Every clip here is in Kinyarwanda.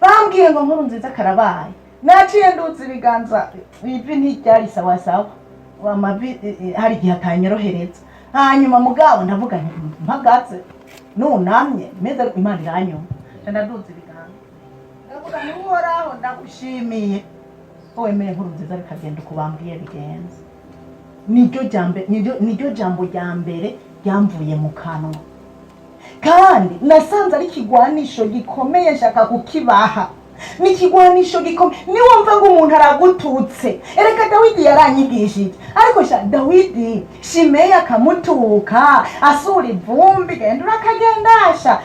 bambwiye ngo nkuru nziza karabaye, naciye nduza ibiganza, ivi ntiryari sawasawa, amavi hari igihe atanyorohereza. Hanyuma mugabo ndavuga nti mpagaze nunamye meze Imana iranyumva, ndaduza ibiganza ndavuga nti Uhoraho ndagushimiye ko wemeye nkuru nziza bikagenda uko bambwiye bigenze. Niryo jambo rya mbere ryamvuye mu kanwa, kandi nasanze ari ikigwanisho gikomeye nshaka kukibaha. Ni ikigwanisho gikomeye. Niwumva ngo umuntu aragututse, ereka Dawidi yaranyigishije, ariko Dawidi Shimeyi akamutuka asura ivumbi, genda urakagendasha,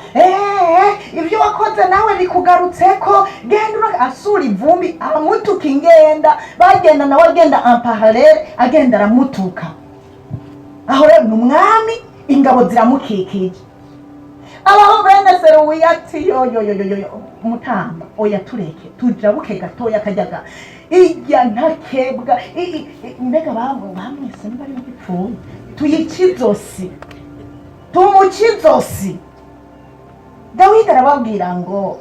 ibyo wakoze nawe bikugarutseko, genda asura ivumbi amutuka ingenda, bagenda nawe agenda en parallele agenda aramutuka. Aho rero n'umwami, ingabo ziramukikije. Abaho bene Seruwiya ati yo Mutamba oya tureke tujabuke gatoya kajyaga ijya ntakebwa mbega bamwese mbari mupfuye tuyikizosi tumukizosi. Dawidi arababwira ngo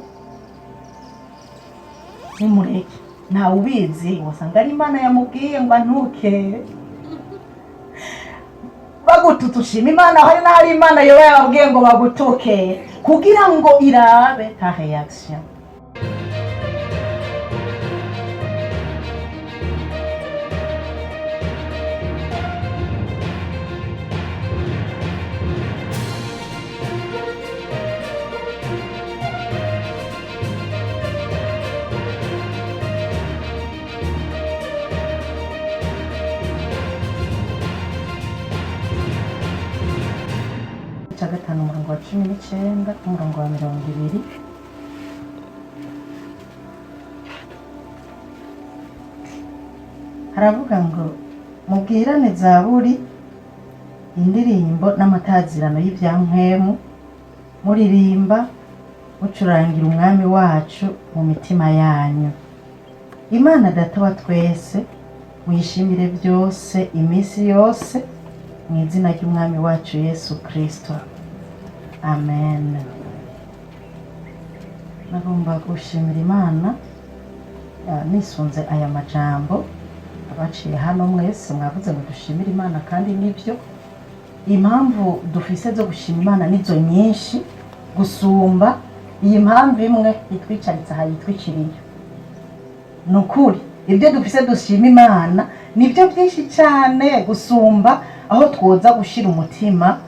nimureke, ntawe ubizi, wasanga ari Imana yamubwiye ngo antuke. Bagututushima Imana, hari n'ahari Imana yoba yababwiye ngo bagutuke kugira ngo irabe ta reaction. Gatanu umurongo wa 19 umurongo wa 20 haravuga ngo mubwirane zaburi, indirimbo n'amatazirano y'ivyampwemu, muririmba mucurangira umwami wacu mu mitima yanyu. Imana data wa twese muyishimire byose iminsi yose, mu izina ry'umwami wacu Yesu Kristo, amen. Nagomba gushimira Imana nisunze aya majambo abaciye hano. Mwese mwavuze ngo dushimire Imana, kandi nibyo impamvu dufise zo gushima Imana nizo nyinshi gusumba iyi mpamvu imwe itwicaritse aha yitwikiriye. Nukuri ibyo dufise dushima Imana nibyo byinshi cyane gusumba aho twoza gushira umutima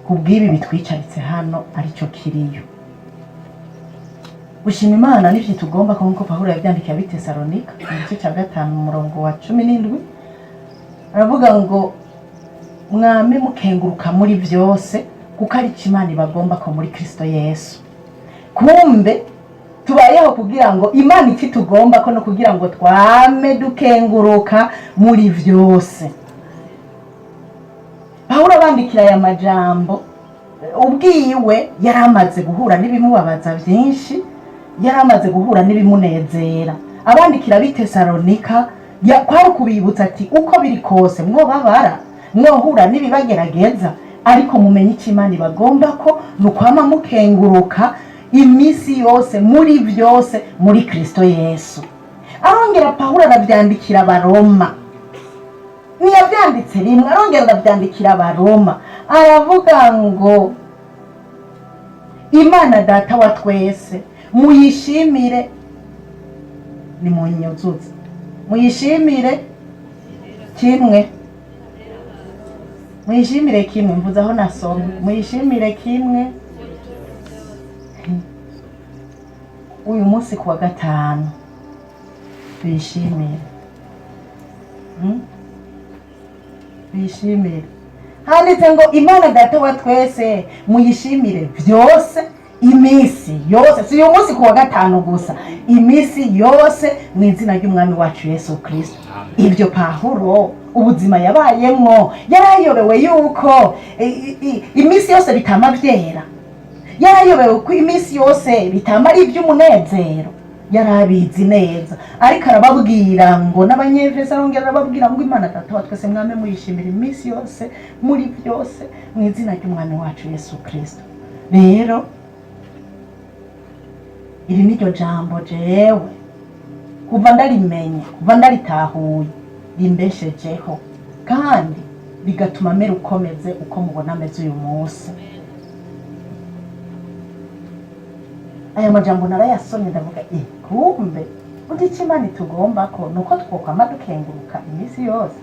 kubw'ibi bitwicaritse hano aricyo kiriyo. Gushima Imana nivyo tugomba, nkuko Pawulo yabyandikiye ab'Itesalonika mu gice cya 5 umurongo wa 17 aravuga ngo mwame mukenguruka muri byose kuko ari Imana ibagomba ko muri Kristo Yesu. Kumbe tubayeho kugira ngo Imana itugomba ko no kugira ngo twame dukenguruka muri byose. Pawulo abandikira aya majambo ubwiwe yaramaze guhura n'ibimubabaza byinshi, yaramaze guhura n'ibimunezera. Abandikira b'Itesalonika kwari kubibutsa ati uko biri kose mwobabara, mwohura n'ibibagerageza, ariko mumenye icyo Imana ibagomba ko nukwama mukenguruka iminsi yose muri byose muri Kristo Yesu. Arongera Pawulo arabyandikira Abaroma, niyabyanditse rimwe, arongera arabyandikira Abaroma, aravuga ngo Imana data wa twese muyishimire, ni munyuzuze, muyishimire kimwe, muyishimire kimwe, mvuze aho nasomye, muyishimire kimwe. Uyu munsi kuwa gatanu bishimire, bishimire. Handitse ngo Imana data wa twese muyishimire byose iminsi yose, si uyu munsi kuwa gatanu gusa, iminsi yose mu izina ry'umwami wacu Yesu Kristo. Ibyo Pawulo ubuzima yabayemwo yarayobewe yuko iminsi yose bitama byera, yarayobewe ko iminsi yose bitama ari iby'umunezero, yarabizi neza. Ariko arababwira ngo n'abanyefeso, arongera arababwira ngo Imana data wa twese mwame muyishimira iminsi yose muri byose mu izina ry'umwami wacu Yesu Kristo. Rero iri niryo jambo jewe kuva ndarimenye, kuva ndaritahuye, rimbeshejeho kandi bigatuma mera ukomeze uko mubona ameze uyu munsi. Aya majambo narayasomye ndavuga kumbe undi Imana tugomba ko nuko twokwama dukenguruka iminsi yose,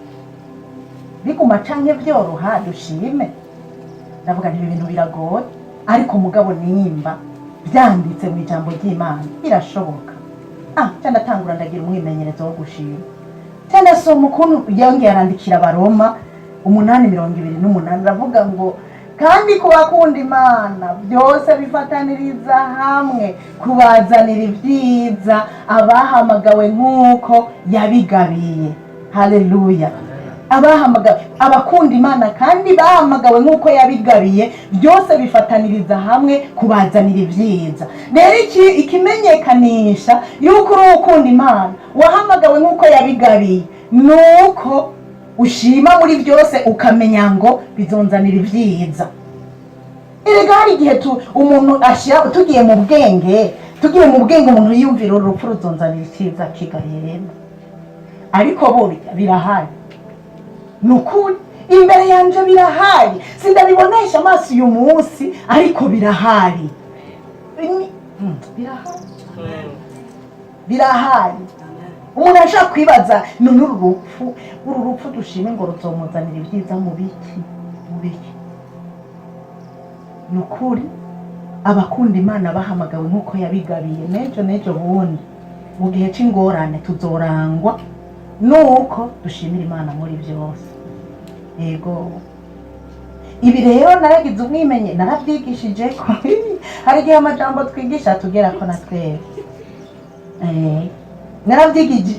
biguma canke vyoroha dushime. Ndavuga nti ibintu biragoye, ariko mugabo nimba byanditse mu ijambo ry'Imana birashoboka. Cyane atangura ndagira umwimenyerezo wo gushima. Cyane soma ukuntu yongeye arandikira Abaroma 8:28 aravuga ngo kandi kubakunda Imana byose bifataniriza hamwe kubazanira ibyiza abahamagawe nk'uko yabigabiye. Haleluya! Abahamagawe, abakunda Imana kandi bahamagawe nk'uko yabigabiye, byose bifataniriza hamwe kubazanira ibyiza. Rero ikimenyekanisha yuko uri ukunda Imana wahamagawe nk'uko yabigabiye nuko ushima muri byose, ukamenya ngo bizonzanira ibyiza. Erega hari igihe umuntu ashira tugiye mu bwenge umuntu yiyumvira urupfu ruzonzanira icyiza kigarema, ariko burya birahari. Nukuri imbere yanje birahari, sindabibonesha amaso uyu munsi, ariko birahari. Birahari. Umuntu ashaka kwibaza none uru rupfu dushime ngo ruzomuzanira ibyiza mu biki. Nukuri abakunda Imana bahamagawe nk'uko yabigabiye, nejo bundi mu gihe c'ingorane tuzorangwa nuko dushimira Imana muri byose. Yego, ibi rero naragize umwimenye, narabyigishije ko hari igihe amajambo twigisha tugera ko natwe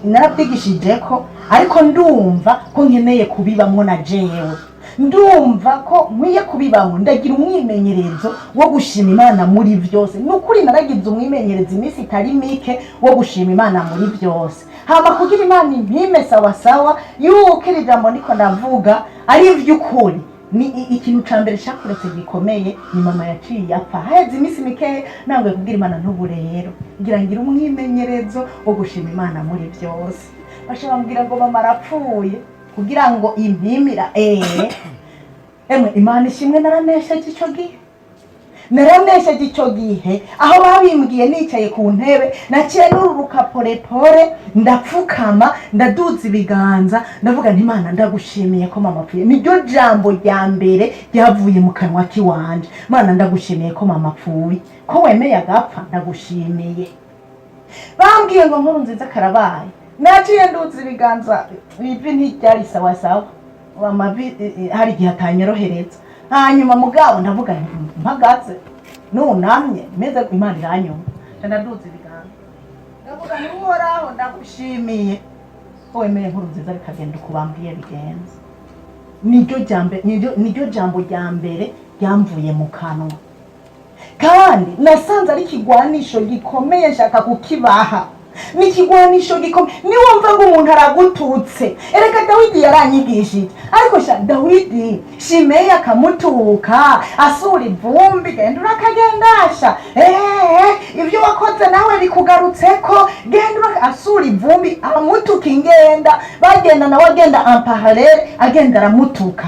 narabyigishije ko, ariko ndumva ko nkeneye kubibamwo na jewe, ndumva ko nkwiye kubibamwo, ndagira umwimenyerezo wo gushima Imana muri byose. Nukuri naragize umwimenyerezo iminsi itari mike wo gushima Imana muri byose, hama kugira Imana impime sawa yuko iri jambo ndiko ndavuga ari ivy'ukuri. Ni ikintu ca mbere cakuretse gikomeye ni mama yaciye apfa haheze iminsi mike, nangwe kubwira Imana ntubu rero ngira umwimenyerezo wo gushima Imana muri byose. Basha bambwira ngo mama arapfuye kugira ngo impimira Imana ishimwe, naranesheje ico gihe aho babimbwiye nicaye ku ntebe, naciye nururuka pore ndapfukama ndaduza ibiganza ndavuga nti Imana ndagushimiye ko mama apfuye. Niryo jambo rya mbere ryavuye mu kanwa kiwanje, Imana ndagushimiye ko mama apfuye, ko wemeye agapfa, ndagushimiye. Bambwiye ngo nkuru nziza karabaye, naciye nduza ibiganza, ivi ntiryari sawa hari igihe atanyorohereza. Hanyuma mugabo ndavuga mpagaze nunamye meze ko Imana iranyuma, ndaduza ibiganza ndavuga nti Uhoraho ndagushimiye ko wemeye nkuru nziza bikagenda uko bambwiye bigenza. Niryo jambo rya mbere ryamvuye mu kanwa, kandi nasanze ari ikigwanisho gikomeye nshaka kukibaha. Ni ikigwanisho gikomeye. Niwumva ngo umuntu aragututse, erega Dawidi yaranyigishije, ariko Dawidi Shimeyi akamutuka asura ivumbi, genda urakagendasha, ibyo wakoze nawe bikugarutseko, genda asura ivumbi, amutuka ingenda, bagenda nawe agenda ampaharere, agenda aramutuka.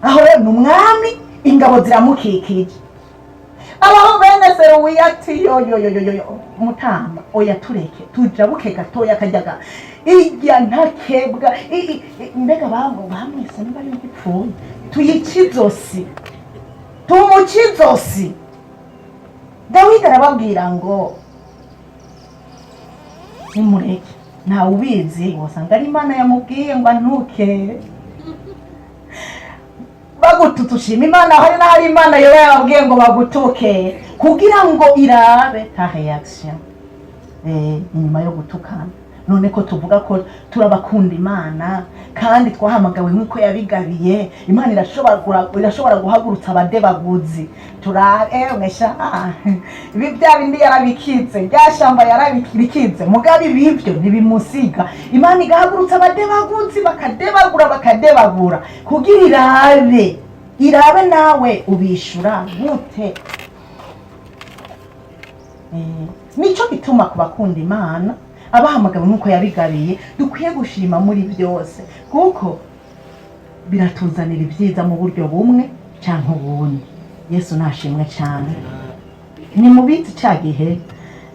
Aho rero ni umwami, ingabo ziramukikije. Abaho bene Seruwiya ati yo Mutamba oya tureke tujabuke gatoya kajyaga irya ntakebwa mbega bamwise niba y'igipfuye tuyikizosi tumukizosi. Dawidi arababwira ngo nimureke, nta ubizi wasanga ari Imana yamubwiye ngo antuke. Bagututushima Imana hari Imana yo yababwiye ngo bagutuke kugira ngo irabe ta reaction inyuma yo gutukana. None ko tuvuga ko turabakunda Imana kandi twahamagawe nk'uko yabigabiye, Imana irashobora guhagurutsa abadebaguzi. Mwesha ibi bya bindi yarabikize, byashamba yarabikize, mugabe ibivyo ntibimusiga. Imana igahagurutsa abadebaguzi bakadebagura kugira irabe nawe ubishura gute. nico gituma ku bakunda Imana abahamagawe nk'uko yabigabiye dukwiye gushima muri byose kuko biratuzanira ibyiza mu buryo bumwe cyangwa ubundi. Yesu nashimwe cyane. Ni mu biti cya gihe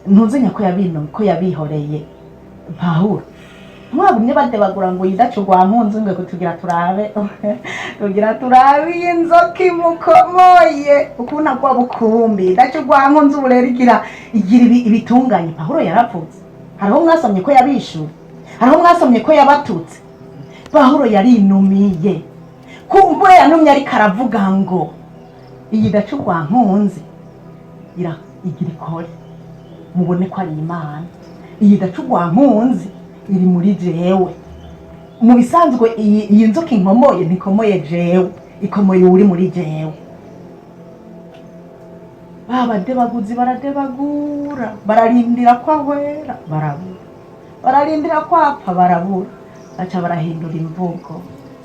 ntuzenya ko yabihoreye Pawulo mwagumye badebagura ngo yidacu rwa mpunzi ngo tugira turabe inzoka imukomoye ukuna kwa bukumbi dacu rwa mpunzi uburero igira ibitunganye. Pawulo yarapfutse. Hariho mwasomye ko yabishuye, hariho mwasomye ko yabatutse. Pawulo yarinumiye kumbe yanumye ariko aravuga ngo iyi dacu rwa mpunzi igira ikore mubone ko ari Imana. Iyi dacu rwa mpunzi iri muri jewe. Mu bisanzwe iyi nzoka inkomoye ntikomoye jewe, ikomoye uri muri jewe. Babadebaguzi baradebagura, bararindira kwa hwera barabura, bararindira kwapfa barabura, baca barahindura imvugo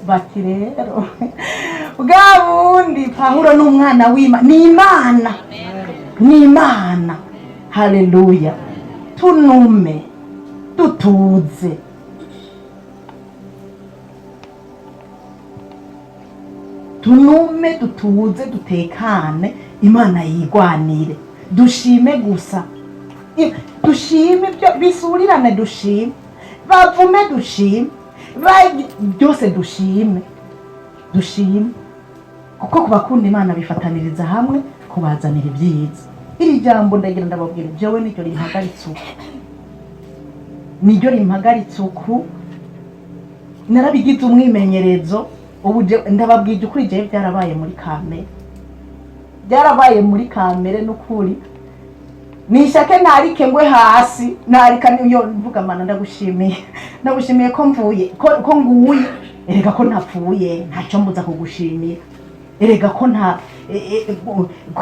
bati rero bwa bundi Pawulo n'umwana w'Imana, ni Imana. Haleluya. Tunume dutuze dutekane, Imana yigwanire, dushime gusa, dushime bisurirane, dushime bavume, dushime byose, dushime kuko kubakunda Imana bifataniriza hamwe kubazanira ibyiza. Iri jambo ndagira ndababwira jewe niryo rimpagaritse uku narabigize umwimenyerezo. Ubu ndababwije ukuri jewe byarabaye muri kamere n'ukuri nishake narike ngwe hasi narika niyo mvuga Mana ndagushimiye ko mvuye ko nguye, erega ko ntapfuye ntacyo mbuza kugushimira, erega ko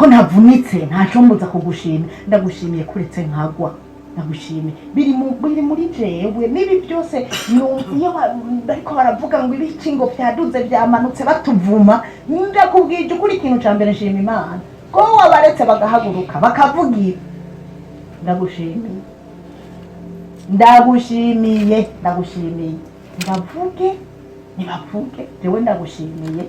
ntavunitse ntacyo mbuza kugushimira, ndagushimiye kuretse nkagwa, ndagushimiye biri muri jewe. Nibi byose iyo bariko baravuga ngo ibiki ngo byaduze byamanutse batuvuma, ndakubwije ukuri ikintu cya mbere nshima Imana ko wabaretse bagahaguruka bakavugira. Ndagushimiye nibavuge jewe ndagushimiye.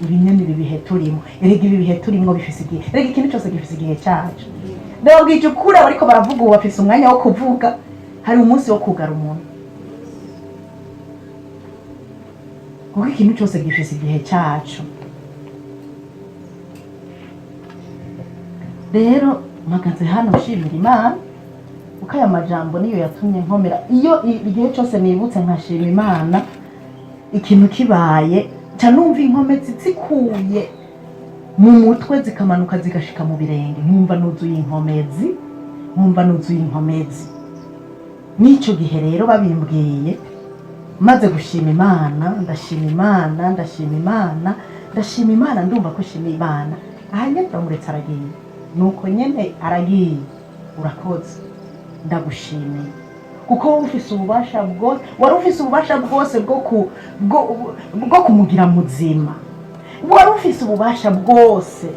Ibinyoni bibihe turimo, erega ibi bihe turimo bifise igihe, erega ikintu cyose gifise igihe cyacu. Ndababwije ukuri bariko baravuga ubu bafise umwanya wo kuvuga, hari umunsi wo kugara umuntu kuko ikintu cyose gifise igihe cyacu. Rero mpagaze hano nshimira Imana kuko aya majambo niyo yatumye nkomera. Iyo igihe cyose nibutse nkashima Imana ikintu kibaye numva inkomezi zikuye mu mutwe zikamanuka zigashika mu birenge, nkumva nuzuye inkomezi. N'icyo gihe rero babimbwiye maze gushima Imana, ndashima Imana ndumva ko shima Imana. Aha nyine ndamuretse aragiye, nuko nyine aragiye, urakoze ndagushimiye kuko wari ufise ububasha bwose bwo kumugira muzima, wari ufise ububasha bwose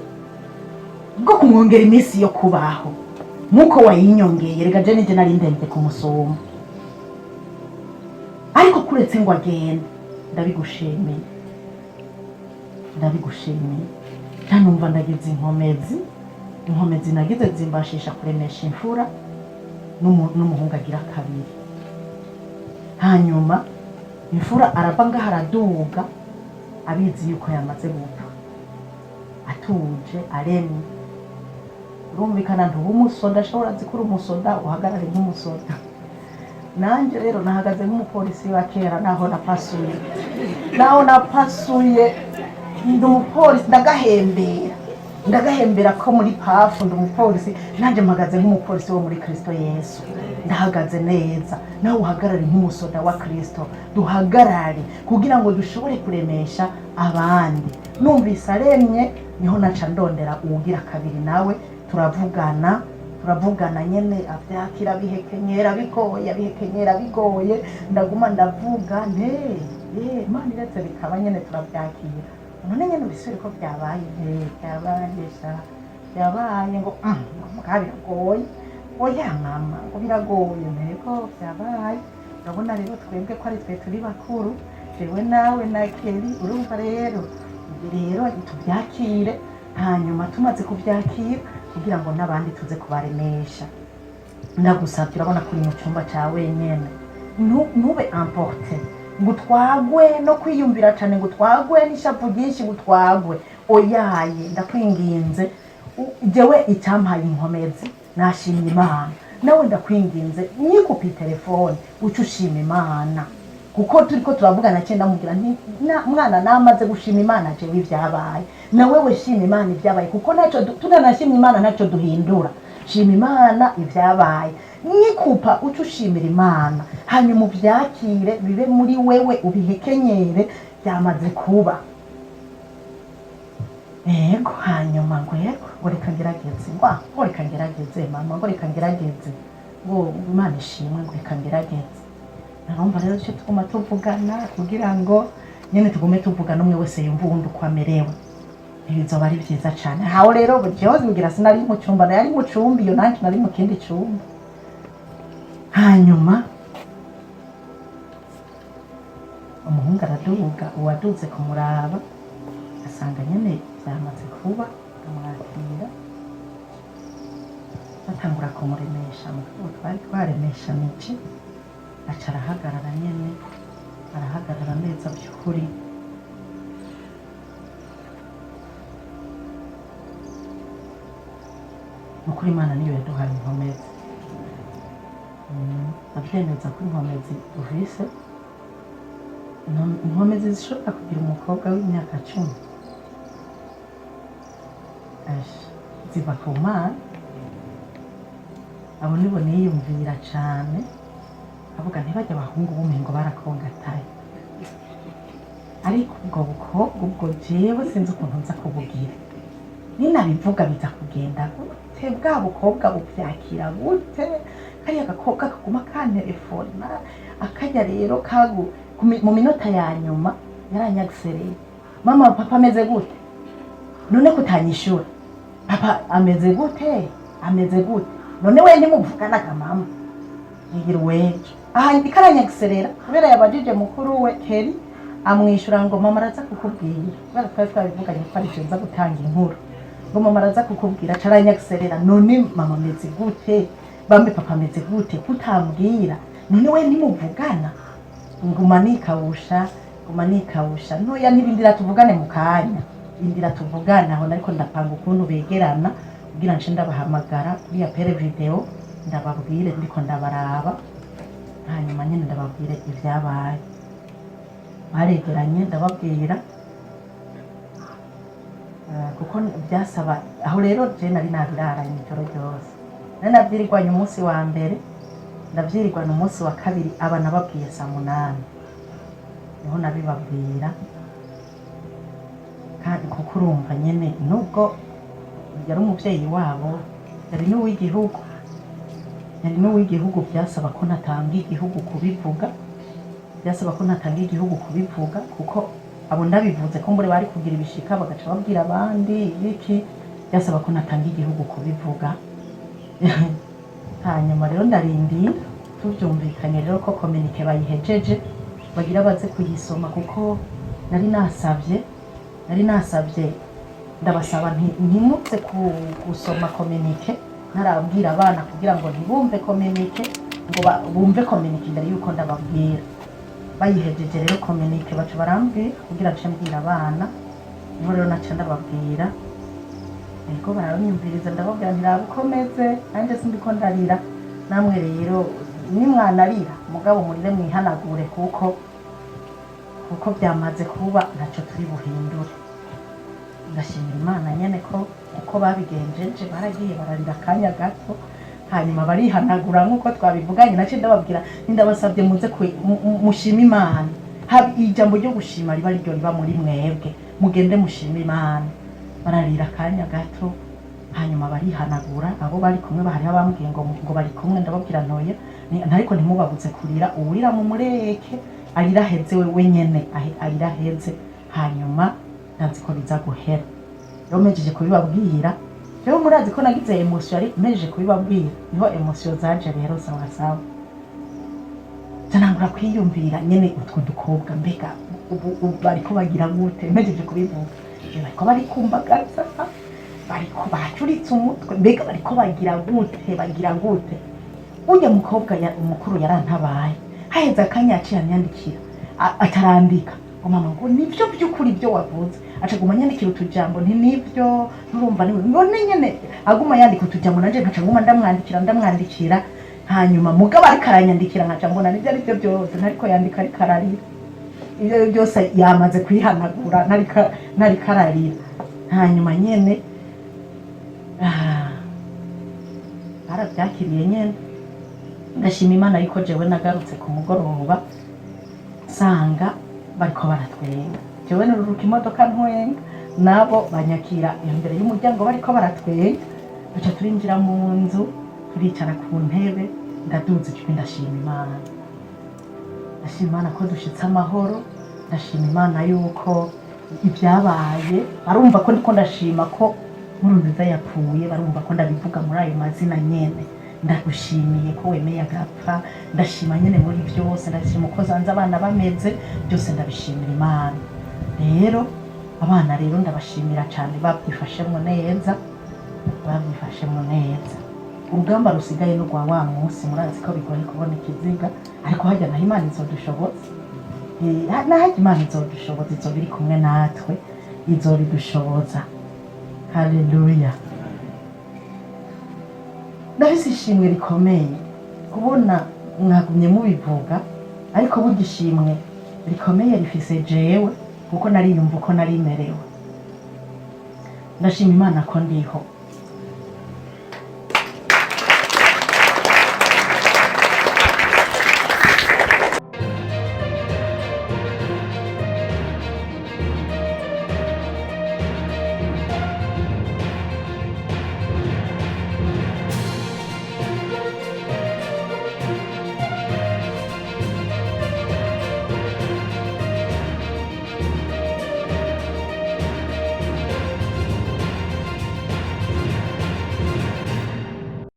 bwo kumwongera iminsi yo kubaho nk'uko wayinyongeye. Rega je nije nari ndende kumusoma, ariko kuretse ngo agende, ndabigushimiye ntanumva ndagize inkomezi nagize zimbashisha kuremesha imfura n'umuhungu agira kabiri. Hanyuma imfura arava ngaho araduga abizi yuko yamaze gupfa, atuje aremye. Urumvikana ntuba umusoda, ashobora zikura umusoda uhagarare nk'umusoda. Nanjye rero nahagaze nk'umupolisi wa kera, naho napasuye ndi umupolisi, ndagahembera ko muri pafu ndi umupolisi, nanjye mpagaze nk'umupolisi wo muri Kristo Yesu. Ndahagaze neza, nawe uhagarare nk'umusoda wa Kristo, duhagarare kugira ngo dushobore kuremesha abandi. Numvise aremye niho naca ndondera uwugira kabiri, nawe turavugana nyene avyakira bihekenyera bigoye, ndaguma ndavuga Imana iretse bikaba nyene turavyakira. None nyene bisubire ko byabaye ngo biragoye, oya mama ngo biragoye ntego byabaye urabona rero twebwe ko ari twe turi bakuru jewe nawe na Keri urumva rero tubyakire hanyuma tumaze kubyakira kugira ngo n'abandi tuze kubaremesha ndagusabye urabona kuri mu cyumba cya wenyene ntube importe ngo twagwe no kwiyumvira cyane ngo twagwe n'ishavu ryinshi ngo twagwe oyaye ndakwinginze jewe icyampaye inkomezi nashimye Imana nawe ndakwinginze nyikupi telefone uca ushima Imana kuko turiko turavugana cyenda mubwira nti mwana namaze gushima Imana jewe ibyabaye nawe we shima Imana ibyabaye kuko naco tunanashimye Imana naco duhindura shima Imana ibyabaye nyikupa uca ushimira Imana hanyuma ubyakire bibe muri wewe ubihekenyere byamaze kuba ego hanyuma ngo reka ngerageze ngo reka ngerageze mama ngo reka ngerageze ngo Imana ishimwe ngo reka ngerageze narumva rero cyo tuguma tuvugana kugira ngo nyene tugume tuvugana umwe wese yumva uwundi uko amerewe ibizoba ari byiza cyane hawo rero jewe ngira sinari mu cyumba nari mu cyumba iyo nanjye nari mu kindi cyumba hanyuma umuhungu araduga uwaduze kumuraba asanga nyene byamaze kuba amwakira batangura kumuremesha mu twari twaremesha niki aca arahagarara nyene arahagarara neza by'ukuri nukuri Imana niyo yaduhaye inkomezi abyemeza ko inkomezi uvise inkomezi zishobora kugira umukobwa w'imyaka 10 ziva ku Mana abo nibo niyumvira cyane avuga ntibajya abahungu b'umengo barakongataye ariko ubwo bukobwa ubwo jewe sinzi ukuntu nza kubugira ninabivuga biza kugenda gute bwa bukobwa bubyakira gute kariya gakobwa kaguma kantelefona akajya rero mu minota ya nyuma yaranyagisereye mama papa ameze gute none kutanyishura papa ameze gute none we nimuvuganaga mama yigira weje aha ikaranyagiserera kubera yabajije mukuru we Keri amwishura ngo mama araza kukubwira kubera twari twabivuganye ko ari cyo gutanga inkuru ngo mama araza kukubwira caranyagiserera none mama ameze gute bambe papa ameze gute kutambwira none we nimuvugana nguma nikawusha ntoya n'ibindira tuvugane mu kanya indira tuvugana aho nariko ndapanga ukuntu begerana kugira nce ndabahamagara kuri ya pere video ndababwire ndiko ndabaraba hanyuma nyine ndababwire ibyabaye baregeranye ndababwira kuko byasaba aho rero je nari nabiraranye ijoro ryose nari nabyirirwanye umunsi wa mbere ndavyirirwana umunsi wa kabiri aba nababwiye saa 8 niho nabibabwira kandi kuko urumva nyene nubwo yari umuvyeyi wabo yari n'uw'igihugu byasaba ko natanga igihugu kubivuga kuko abo ndabivuze ko mbere bari kugira ibishika bagaca babwira abandi iki byasaba ko natanga igihugu kubivuga hanyuma rero ndarindira tubyumvikanye rero ko communique bayihejeje bagira baze kuyisoma kuko nari nasavye ndabasaba ntimutse gusoma communique ntarabwira abana kugira ngo ntibumve communique ngo bumve communique imbere yuko ndababwira bayihejeje rero communique bacu barambwira kugira nce mbwira abana niho rero naca ndababwira ego baranyumviriza ndababwira ntirabukomeze nanjye sindiko ndarira namwe rero nimwanarira mugabo murire mwihanagure kuko byamaze kuba ntacyo turi buhindure ndashimira Imana nyene ko uko babigenjeje baragiye bararira akanya gato hanyuma barihanagura nk'uko twabivuganye nace ndababwira ndabasabye muze mushima Imana haba ijambo ryo gushima riba ryo riba muri mwebwe mugende mushima Imana bararira akanya gato hanyuma barihanagura abo bari kumwe bahari abambwiye ngo bari kumwe ndababwira ntoya ariko ntimubabuze kurira uwurira mu mureke arira heze we nyene arira heze hanyuma ndazi ko biza guhera rero mejeje kubibabwira rero murazi ko nagize emotion ari meje kubibabwira niho emotion zaje rero sawa sawa zanangura kwiyumvira nyene utwo dukobwa mbega ubu bariko bagira gute mejeje kubivuga bariko bari kumbagaza bariko bacuritse umutwe mbega bariko bagira gute ujya mukobwa ya umukuru yarantabaye haheze akanya yaciye anyandikira atarandika ngo mama ngo nivyo by'ukuri byo wavuze acaguma anyandikira utujambo nti nivyo nurumva niwe none nyene aguma yandika utujambo nanje nkaca nguma ndamwandikira hanyuma mugabo ariko aranyandikira nkaca mbona nivyo ari byo byose ntariko yandika ariko ararira ibyo byose yamaze kwihanagura ntariko ararira hanyuma nyene barabyakiriye nyene ndashima Imana ariko jewe nagarutse ku mugoroba sanga bariko baratwenga jewe nururuka imodoka ntwenga nabo banyakira imbere y'umuryango bariko baratwenga duca turinjira mu nzu turicara ku ntebe ndaduze ijwi ndashima Imana ko dushitse amahoro ndashima Imana yuko ibyabaye barumva ko ndiko ndashima ko Nkurunziza yapfuye barumva ko ndabivuga muri ayo mazina nyene ndagushimiye ko wemeye agapfa ndashima nyene muri byose ndashima uko zanze abana bameze byose ndabishimira Imana rero abana rero ndabashimira cyane babyifashemo neza urugamba rusigaye no rwa wa munsi murazi ko bigoye kubona ikiziga ariko hajya naho Imana izodushoboza nahajya Imana izodushoboza izobiri kumwe natwe izobidushoboza haleluya ndafise ishimwe rikomeye kubona mwagumye mubivuga ariko bugishimwe rikomeye rifise jewe kuko nariyumva uko narimerewe ndashima Imana ko ndiho